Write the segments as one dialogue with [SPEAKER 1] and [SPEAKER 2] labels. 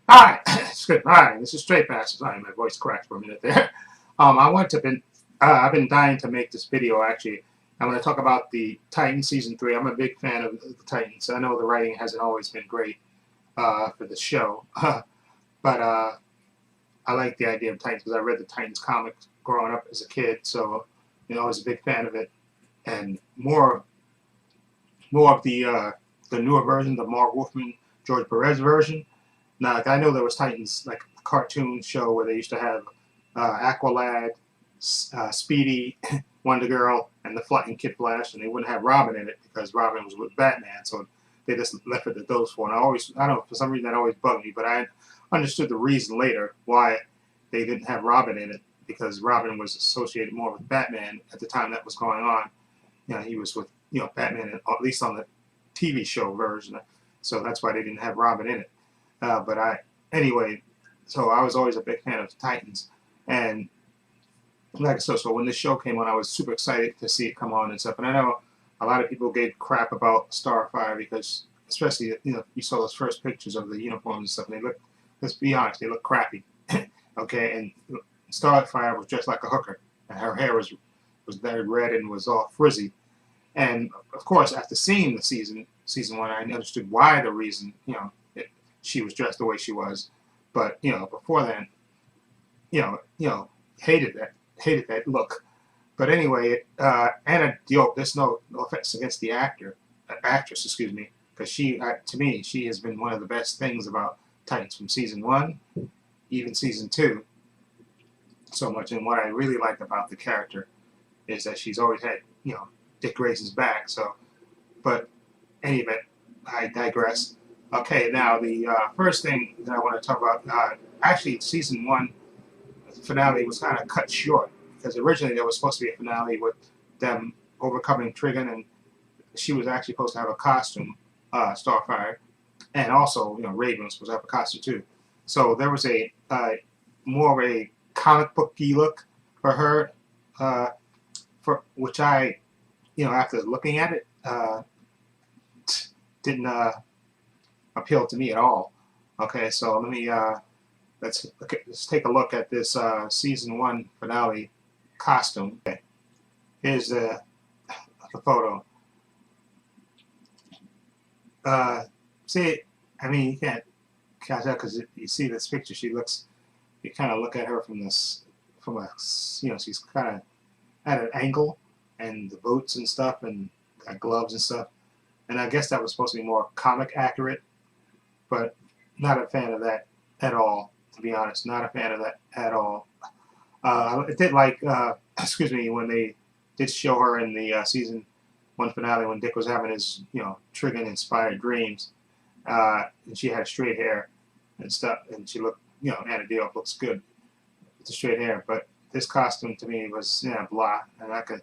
[SPEAKER 1] Hi, good. Hi, this is Straight Fast. Sorry, my voice cracked for a minute there. I want to been I've been dying to make this video. Actually, I want to talk about the Titans season 3. I'm a big fan of the Titans. I know the writing hasn't always been great for the show, but I like the idea of Titans because I read the Titans comics growing up as a kid. So I was a big fan of it, and more of the newer version, the Mark Wolfman, George Perez version. Now, like, I know there was Titans, like a cartoon show where they used to have Aqualad, Speedy, Wonder Girl, and the Flying Kid Flash, and they wouldn't have Robin in it because Robin was with Batman, so they just left it at those four. And I don't know, for some reason that always bugged me, but I understood the reason later why they didn't have Robin in it, because Robin was associated more with Batman at the time that was going on. He was with Batman, at least on the TV show version, so that's why they didn't have Robin in it. Anyway, so I was always a big fan of Titans, and like so when this show came on, I was super excited to see it come on and stuff. And I know a lot of people gave crap about Starfire because, especially you saw those first pictures of the uniforms and stuff, and they look, let's be honest, they look crappy. Okay, and Starfire was just like a hooker, and her hair was very red and was all frizzy. And of course, after seeing the season one, I understood why the reason she was dressed the way she was. But before then, hated that look. But anyway, Anna Diop. There's no offense against the actress, excuse me, because to me, she has been one of the best things about Titans from season 1, even season 2, so much. And what I really liked about the character is that she's always had Dick Grayson's back. So, but any event, I digress. Okay, now the first thing that I want to talk about, actually, season 1 finale was kind of cut short because originally there was supposed to be a finale with them overcoming Trigon, and she was actually supposed to have a costume, Starfire, and also Raven was supposed to have a costume too. So there was a more of a comic booky look for her, for which I, after looking at it, didn't appeal to me at all. Okay, so let's take a look at this season 1 finale costume. Okay. Here's the photo. See, I mean, you can't catch that because you see this picture. She looks. You kind of look at her from she's kind of at an angle, and the boots and stuff, and gloves and stuff. And I guess that was supposed to be more comic accurate, but not a fan of that at all. To be honest, not a fan of that at all. I did like, excuse me, when they did show her in the season 1 finale when Dick was having his, Trigon-inspired dreams, and she had straight hair and stuff, and she looked, Anna Diop looks good with the straight hair, but this costume to me was, blah, and I could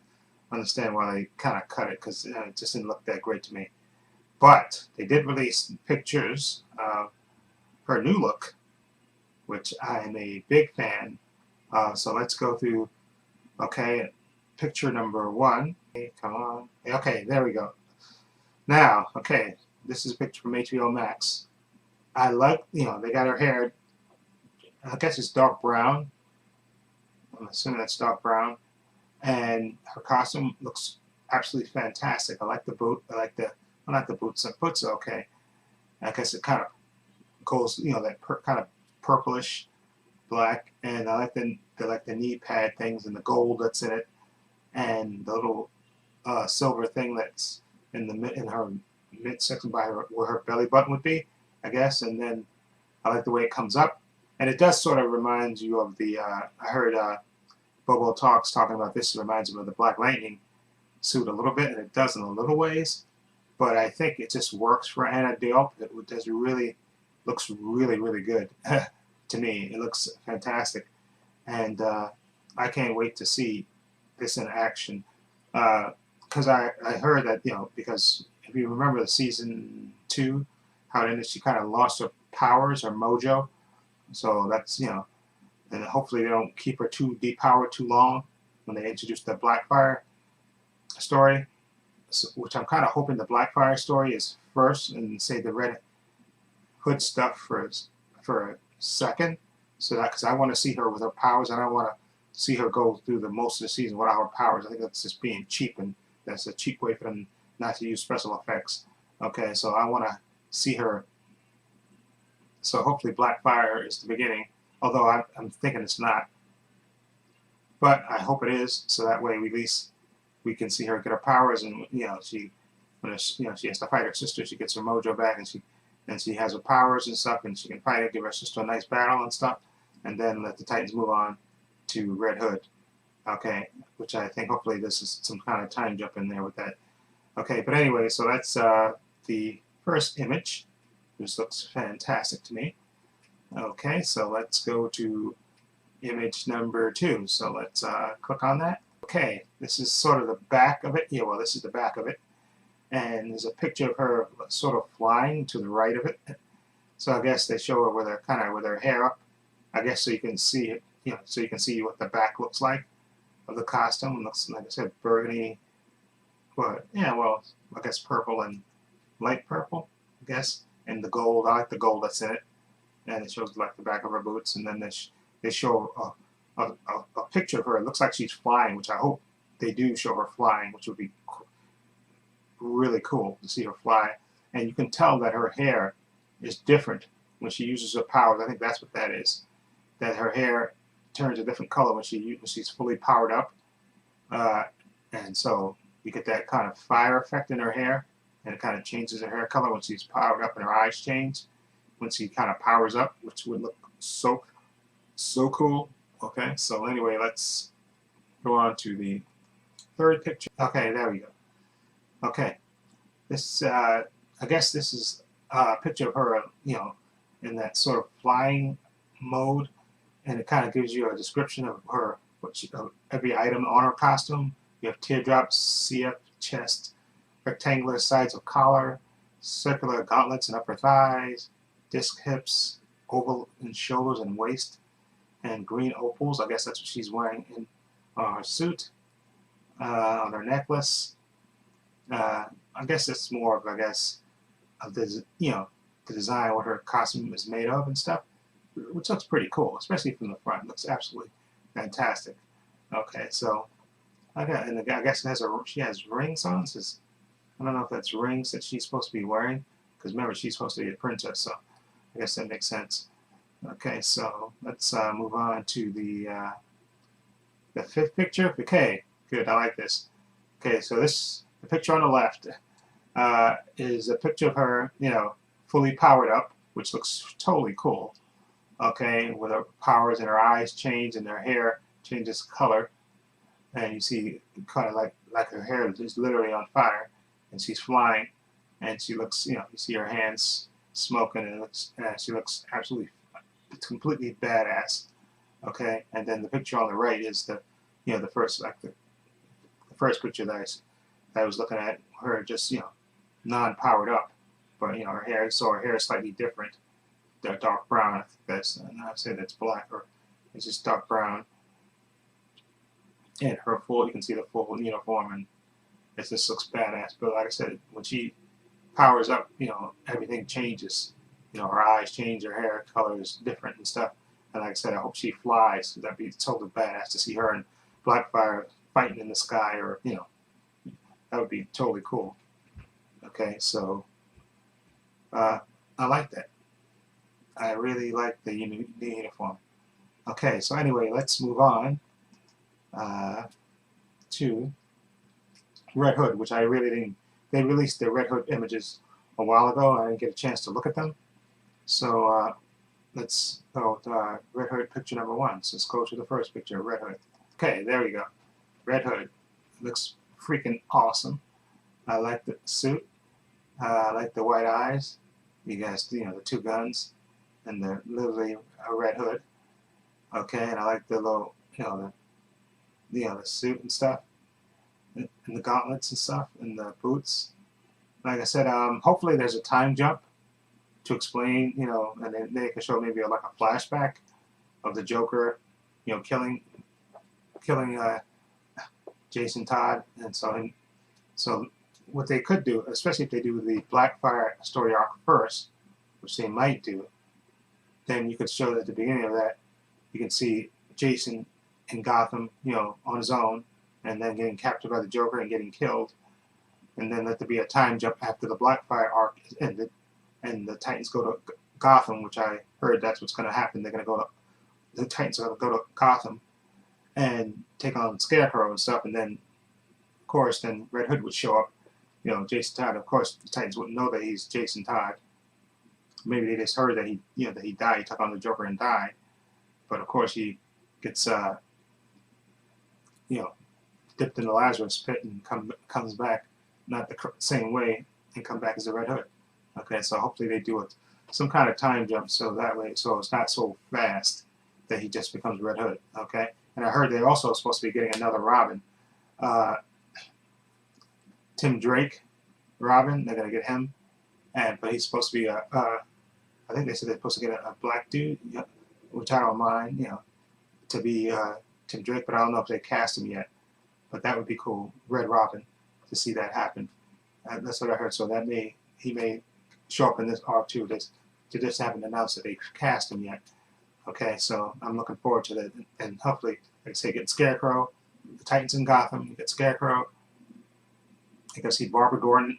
[SPEAKER 1] understand why they kind of cut it because it just didn't look that great to me. But they did release pictures of her new look, which I am a big fan. So let's go through. Okay, picture number 1. Okay, come on. Okay, there we go. Now, okay, this is a picture from HBO Max. I like, they got her hair. I guess it's dark brown. I'm assuming that's dark brown, and her costume looks absolutely fantastic. I like the boot. I like the boots. The boots are okay. I guess it kind of goes, that kind of purplish black, and I like the knee pad things and the gold that's in it, and the little silver thing that's in her midsection by where her belly button would be, I guess. And then I like the way it comes up, and it does sort of remind you of the. I heard Bobo Talks talking about this. It reminds me of the Black Lightning suit a little bit, and it does in a little ways, but I think it just works for Anna Diop. It does really looks really, really good to me. It looks fantastic, and I can't wait to see this in action. Because I heard that because if you remember the season 2, how it ended, she kind of lost her powers, her mojo. So that's and hopefully they don't keep her too depowered too long when they introduce the Blackfire story, which I'm kind of hoping the Blackfire story is first, and say the Red Hood stuff for a second, so that because I want to see her with her powers, and I want to see her go through the most of the season without her powers. I think that's just being cheap, and that's a cheap way for them not to use special effects. Okay, so I want to see her. So hopefully Blackfire is the beginning, although I'm thinking it's not. But I hope it is, so that way at least we can see her get her powers, and she when she has to fight her sister, she gets her mojo back, and she has her powers and stuff, and she can fight her, give her sister a nice battle and stuff, and then let the Titans move on to Red Hood. Okay, which I think hopefully this is some kind of time jump in there with that. Okay, but anyway, so that's the first image, which looks fantastic to me. Okay, so let's go to image number 2. So let's click on that. Okay, this is sort of the back of it. Yeah, well, this is the back of it. And there's a picture of her sort of flying to the right of it. So I guess they show her with her with her hair up. I guess so you can see it, so you can see what the back looks like of the costume. It looks, like I said, burgundy. But yeah, well, I guess purple and light purple, I guess, and the gold. I like the gold that's in it. And it shows like the back of her boots, and then they show a picture of her. It looks like she's flying, which I hope they do show her flying, which would be really cool to see her fly. And you can tell that her hair is different when she uses her powers. I think that's what that is. That her hair turns a different color when she's fully powered up, and so you get that kind of fire effect in her hair, and it kind of changes her hair color when she's powered up, and her eyes change when she kind of powers up, which would look so cool. Okay, so anyway, let's go on to the third picture. Okay, there we go. Okay, this I guess this is a picture of her, in that sort of flying mode, and it kind of gives you a description of her, of every item on her costume. You have teardrops, CF chest, rectangular sides of collar, circular gauntlets and upper thighs, disc hips, oval in shoulders and waist, and green opals. I guess that's what she's wearing in her suit, on her necklace. I guess it's more of, of the, the design, what her costume is made of and stuff, which looks pretty cool, especially from the front. It looks absolutely fantastic. Okay, so I guess she has rings on. Says, I don't know if that's rings that she's supposed to be wearing, because remember, she's supposed to be a princess, so I guess that makes sense. Okay, so let's move on to the fifth picture. Okay, good, I like this. Okay, so the picture on the left is a picture of her, fully powered up, which looks totally cool. Okay, with her powers, and her eyes change, and her hair changes color, and you see kind of like her hair is literally on fire, and she's flying, and she looks, you see her hands smoking, and she looks absolutely completely badass. Okay, and then the picture on the right is the first the first picture that I was looking at, her just non-powered up, but her hair is slightly different, dark brown. I think that's not say that's black, or it's just dark brown. And her you can see the full uniform, and it just looks badass. But like I said, when she powers up, everything changes. Her eyes change, her hair color is different and stuff. And like I said, I hope she flies. That'd be totally badass to see her and Blackfire fighting in the sky, or that would be totally cool. Okay, so I like that. I really like the uniform. Okay, so anyway, let's move on to Red Hood, which I really didn't. They released their Red Hood images a while ago. I didn't get a chance to look at them. So let's go to Red Hood picture number 1. So let's go to the first picture, Red Hood. Okay, there we go. Red Hood. Looks freaking awesome. I like the suit. I like the white eyes. You guys, the 2 guns, and the literally a red hood. Okay, and I like the little, the suit and stuff, and the gauntlets and stuff, and the boots. Like I said, hopefully there's a time jump to explain, and then they can show maybe like a flashback of the Joker, killing Jason Todd, and so what they could do, especially if they do the Blackfire story arc first, which they might do, then you could show that at the beginning of that, you can see Jason in Gotham, on his own, and then getting captured by the Joker and getting killed, and then let there be a time jump after the Blackfire arc ended, and the Titans go to Gotham, which I heard that's what's going to happen. The Titans are going to go to Gotham and take on Scarecrow and stuff, and then, of course, then Red Hood would show up. Jason Todd. Of course, the Titans wouldn't know that he's Jason Todd. Maybe they just heard that he died. He took on the Joker and died. But of course, he gets dipped in the Lazarus pit and comes back not the same way and come back as the Red Hood. Okay, so hopefully they do some kind of time jump so that way, so it's not so fast that he just becomes Red Hood. Okay, and I heard they're also supposed to be getting another Robin. Tim Drake, Robin, they're gonna get him, but he's supposed to be I think they said they're supposed to get a black dude, which I don't mind, to be Tim Drake, but I don't know if they cast him yet. But that would be cool, Red Robin, to see that happen. That's what I heard. So he may show up in this arc too. They just haven't announced that they cast him yet. Okay, so I'm looking forward to that, and hopefully, like I say, get Scarecrow, the Titans in Gotham, you get Scarecrow. I can see Barbara Gordon,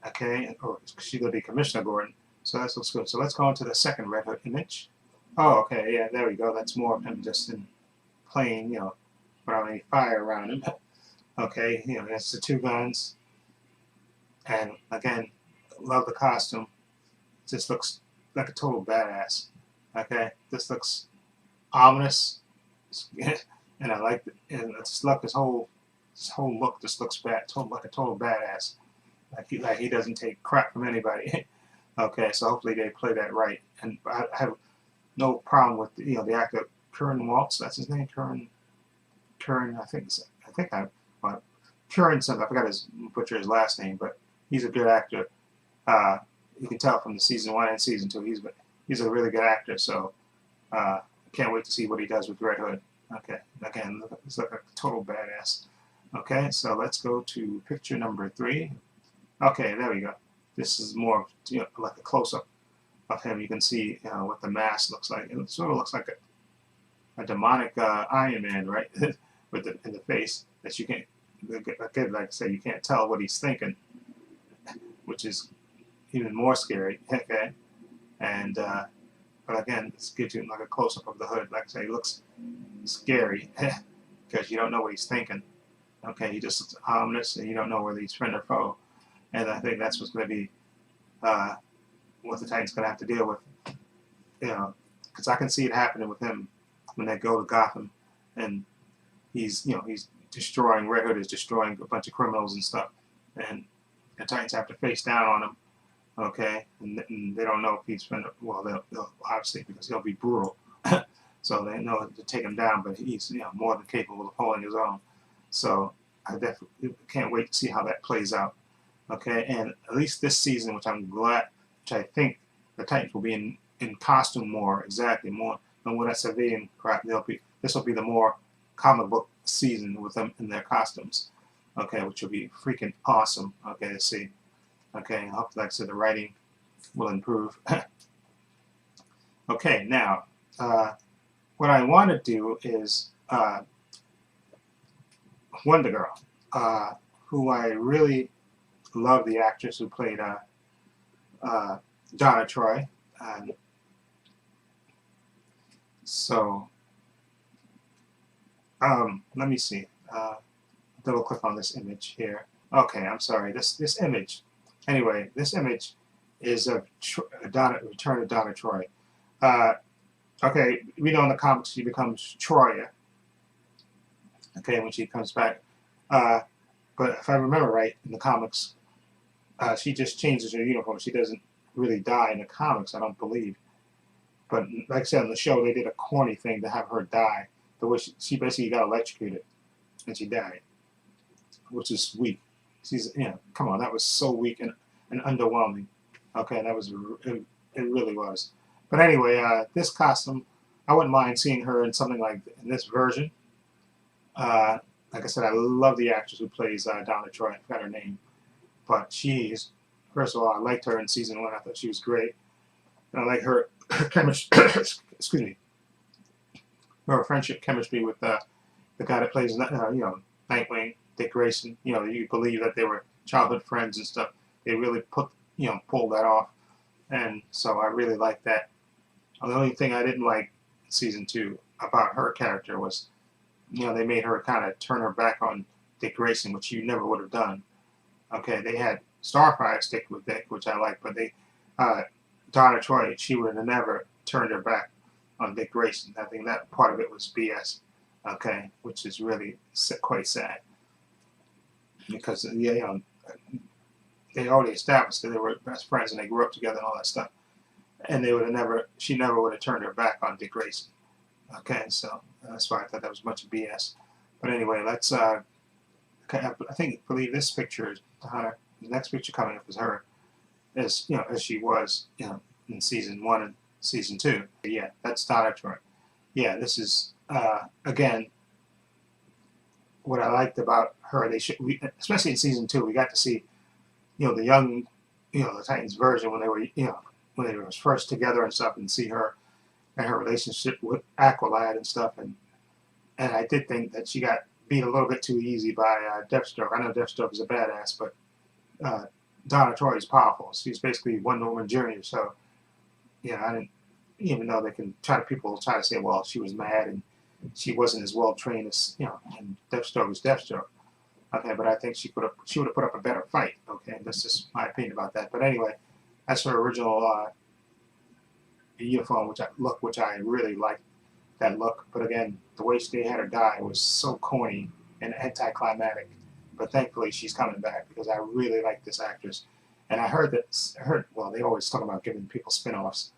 [SPEAKER 1] okay, or she's gonna be Commissioner Gordon. So that looks good. So let's go into the second Red Hood image. Oh, okay, yeah, there we go. That's more of him just in plain, without any fire around him. Okay, he has the two guns, and again, love the costume. Just looks like a total badass. Okay, this looks ominous, and I like it. And it's like this whole look just looks like a total badass. Like he doesn't take crap from anybody. Okay, so hopefully they play that right. And I have no problem with the actor Curran Waltz. That's his name, Curran. Curran something. I forgot butcher his last name, but he's a good actor. You can tell from the season 1 and season 2 he's a really good actor. So I can't wait to see what he does with Red Hood. Okay, again, looks like a total badass. Okay, so let's go to picture number 3. Okay, there we go. This is more like a close-up of him. You can see what the mask looks like. It sort of looks like a demonic Iron Man, right? in the face that you can't, like I say, you can't tell what he's thinking, which is even more scary. Okay, and but again, this gives you like a close-up of the hood. Like I say, it looks scary because you don't know what he's thinking. Okay, he just looks ominous, and you don't know whether he's friend or foe. And I think that's what's going to be what the Titans going to have to deal with. Because I can see it happening with him when they go to Gotham, and he's destroying. Red Hood is destroying a bunch of criminals and stuff, and the Titans have to face down on him. Okay, and they don't know if he's friend. Well, they'll obviously, because he'll be brutal, so they know to take him down. But he's more than capable of holding his own. So I definitely can't wait to see how that plays out. Okay, and at least this season, which I think the Titans will be in costume more than what I in crap. This will be the more comic book season with them in their costumes. Okay, which will be freaking awesome. Okay, let's see. Okay, I hope, like I said, the writing will improve. Okay, now what I want to do is Wonder Girl, who I really love, the actress who played Donna Troy. And so let me see. Double click on this image here. Okay, I'm sorry. This image. Anyway, this image is of Return of Donna Troy. Okay, we know in the comics she becomes Troya. Okay, when she comes back. But if I remember right, in the comics, she just changes her uniform. She doesn't really die in the comics, I don't believe. But like I said, on the show, they did a corny thing to have her die. The way she basically got electrocuted, and she died, which is weak. She's, come on, that was so weak and underwhelming. Okay, that was it really was. But anyway, this costume, I wouldn't mind seeing her in something like in this version. Like I said, I love the actress who plays Donna Troy. I forgot her name. But first of all, I liked her in season 1. I thought she was great. I like her chemistry. Excuse me. Her friendship chemistry with the guy that plays, Nightwing, Dick Grayson. You believe that they were childhood friends and stuff. They really pulled that off, and so I really like that. The only thing I didn't like in season 2 about her character was, they made her kind of turn her back on Dick Grayson, which you never would have done. Okay, they had Starfire stick with Dick, which I like, but Donna Troy, she would have never turned her back on Dick Grayson. I think that part of it was BS. Okay, which is really quite sad because they already established that they were best friends and they grew up together and all that stuff, and she never would have turned her back on Dick Grayson. Okay, so that's why I thought that was a bunch of BS. But anyway, let's. I believe this picture is Donna. The next picture coming up is her, as she was, in season 1 and season 2. Yeah, that's Donna Troy. Yeah, this is again what I liked about her. Especially in season 2, we got to see, the young, the Titans version when they were, when they were first together and stuff, and see her and her relationship with Aqualad and stuff, and I did think that she got beat a little bit too easy by Deathstroke. I know Deathstroke is a badass, but Donna Troy is powerful. She's basically Wonder Woman Jr. So, I didn't, even though people try to say, well, she was mad and she wasn't as well trained as, and Deathstroke was Deathstroke. Okay, but I think she would have put up a better fight. Okay, that's just my opinion about that. But anyway, that's her original uniform, which I really liked that look. But again, the way they had her die was so corny and anticlimactic. But thankfully, she's coming back because I really like this actress. And I heard well, they always talk about giving people spin-offs.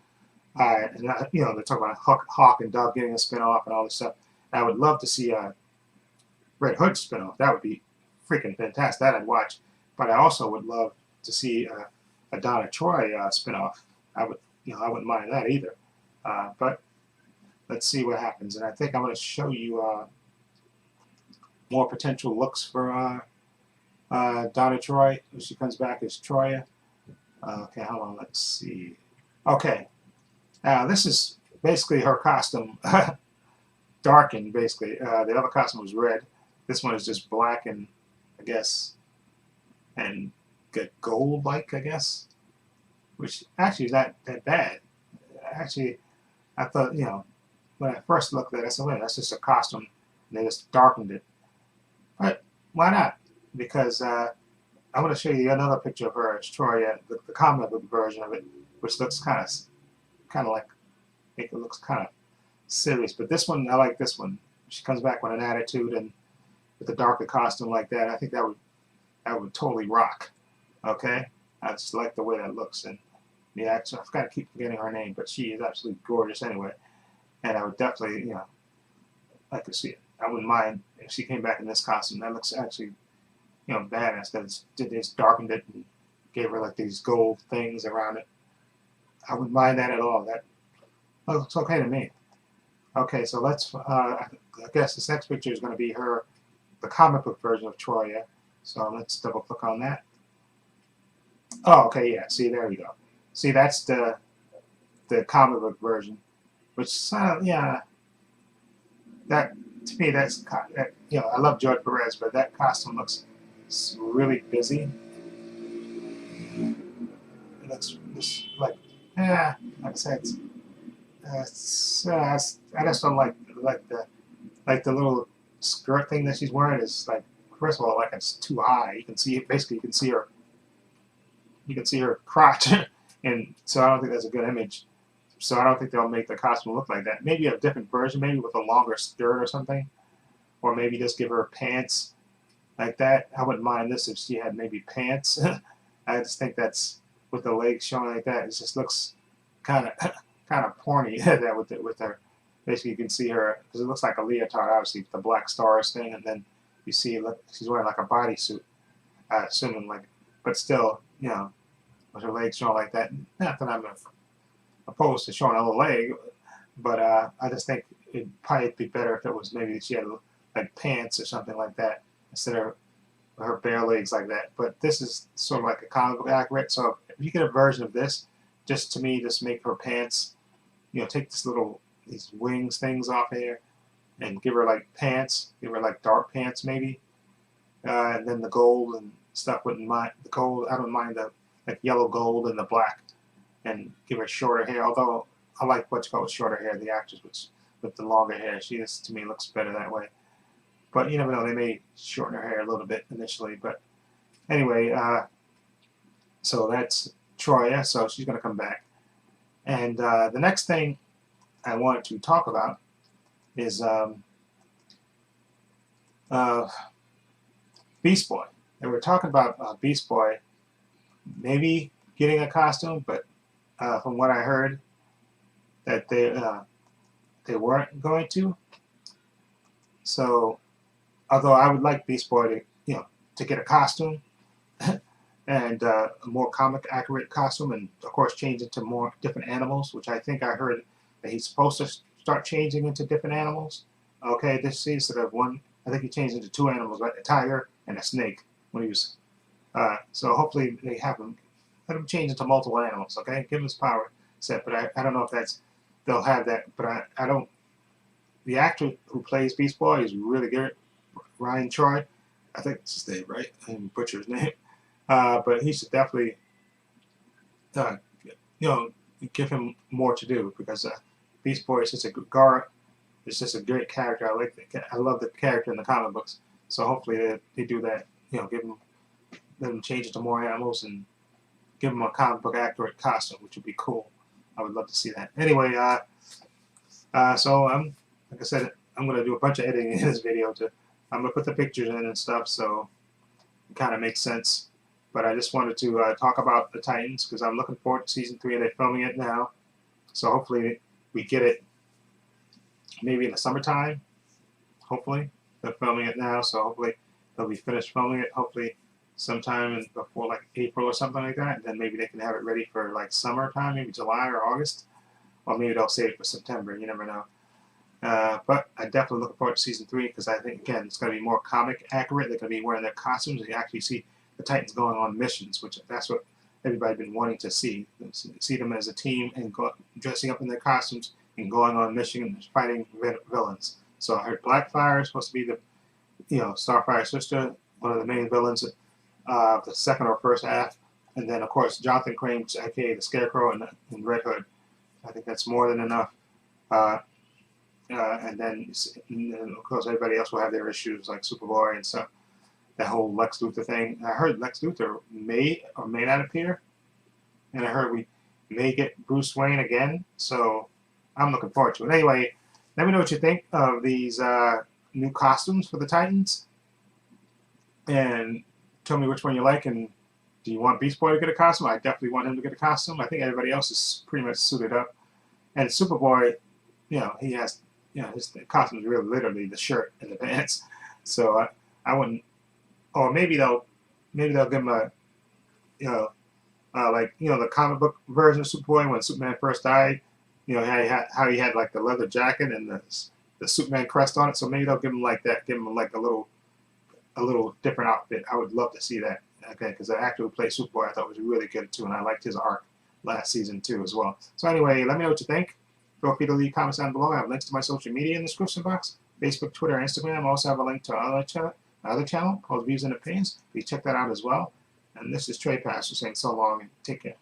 [SPEAKER 1] And they're talking about Hawk and Dove getting a spin-off and all this stuff. And I would love to see a Red Hood spin-off. That would be freaking fantastic. That I'd watch. But I also would love to see a Donna Troy spin-off. I wouldn't mind that either. But let's see what happens. And I think I'm going to show you more potential looks for Donna Troy when she comes back as Troya. Okay, hold on. Let's see. Okay. This is basically her costume darkened, basically. The other costume was red. This one is just black and, I guess, and gold-like, I guess. Which actually is not that bad. Actually, I thought, when I first looked at it, I said, wait, that's just a costume. And they just darkened it. But why not? Because I'm going to show you another picture of her as Troya, the comic book version of it, which looks kind of like, it looks kind of serious. But this one, I like this one. She comes back with an attitude and with a darker costume like that. I think that would totally rock. Okay, I just like the way that looks. And the actress, I've got to keep forgetting her name, but she is absolutely gorgeous anyway. And I would definitely, like to see it. I wouldn't mind if she came back in this costume. That looks actually, badass. That it's darkened it and gave her like these gold things around it. I wouldn't mind that at all. That looks okay to me. Okay, so let's. I guess this next picture is going to be the comic book version of Troya. So let's double click on that. Oh, okay, yeah. See, there you go. See, that's the comic book version, which yeah. That to me, I love George Perez, but that costume looks really busy. It looks just like, like I said, I just don't like the little skirt thing that she's wearing is like, first of all, like it's too high. You can see it, basically you can see her crotch, and so I don't think that's a good image. So I don't think they'll make the costume look like that. Maybe a different version, maybe with a longer skirt or something, or maybe just give her pants like that. I wouldn't mind this if she had maybe pants. I just think that's with the legs showing like that. It just looks kind of porny. That with her, basically you can see her because it looks like a leotard, obviously with the black stars thing, and then you see she's wearing like a bodysuit, assuming like, but still, with her legs showing like that. Not that I'm opposed to showing a little leg, but I just think it'd probably be better if it was maybe she had like pants or something like that instead of her bare legs like that. But this is sort of like a comic book accurate. So if you get a version of this, just to me, just make her pants, take these wings things off here and give her like pants, give her like dark pants maybe, and then the gold and stuff wouldn't mind the gold. I don't mind the like yellow gold and the black, and give her shorter hair. Although I like what you call shorter hair, the actress with the longer hair. She just to me looks better that way. But you never know, they may shorten her hair a little bit initially. But anyway, so that's Troy. So she's gonna come back. And the next thing I wanted to talk about is Beast Boy. And we're talking about Beast Boy maybe getting a costume, but from what I heard, that they weren't going to. So, although I would like Beast Boy to to get a costume and a more comic accurate costume, and of course change into more different animals, which I think I heard that he's supposed to start changing into different animals. Okay, this instead of one, I think he changed into 2 animals, right? A tiger and a snake when he was. So hopefully they have him, let him change into multiple animals. Okay, give him his power set. But I don't know if they'll have that. But I don't. The actor who plays Beast Boy is really good, Ryan Troy. I think it's his name, right? I didn't butcher his name. But he should definitely, give him more to do, because Beast Boy is just a good Gara. It's just a great character. I love the character in the comic books. So hopefully they do that. Let them change it to more animals and give them a comic book accurate costume, which would be cool. I would love to see that. Anyway, so like I said, I'm gonna do a bunch of editing in this video. I'm gonna put the pictures in and stuff, so it kind of makes sense. But I just wanted to talk about the Titans, because I'm looking forward to season 3. They're filming it now, so hopefully we get it maybe in the summertime. Hopefully they're filming it now, so hopefully they'll be finished filming it. Hopefully sometime before like April or something like that. And then maybe they can have it ready for like summertime, maybe July or August, or maybe they'll save it for September. You never know. But I definitely look forward to season 3, because I think again it's going to be more comic accurate. They're going to be wearing their costumes. You actually see the Titans going on missions, which that's what everybody's been wanting to see. See them as a team and dressing up in their costumes and going on missions and fighting villains. So I heard Blackfire is supposed to be the Starfire's sister, one of the main villains of the second or first half, and then of course Jonathan Crane, aka the Scarecrow, and Red Hood. I think that's more than enough. And then of course everybody else will have their issues like Superboy and stuff. That whole Lex Luthor thing. I heard Lex Luthor may or may not appear, and I heard we may get Bruce Wayne again. So I'm looking forward to it. Anyway, let me know what you think of these new costumes for the Titans, and tell me which one you like. And do you want Beast Boy to get a costume? I definitely want him to get a costume. I think everybody else is pretty much suited up. And Superboy, he has, his costume is really literally the shirt and the pants. So I wouldn't. Or maybe they'll give him a, the comic book version of Superboy when Superman first died. How he had like the leather jacket and the Superman crest on it. So maybe they'll give him like that. Give him like a little different outfit. I would love to see that. Okay, because the actor who played Superboy I thought was really good too, and I liked his arc last season too as well. So anyway, let me know what you think. Feel free to leave comments down below. I have links to my social media in the description box: Facebook, Twitter, Instagram. I also have a link to our other channel called Views and Opinions. Please check that out as well. And this is Trey Pastor saying so long and take care.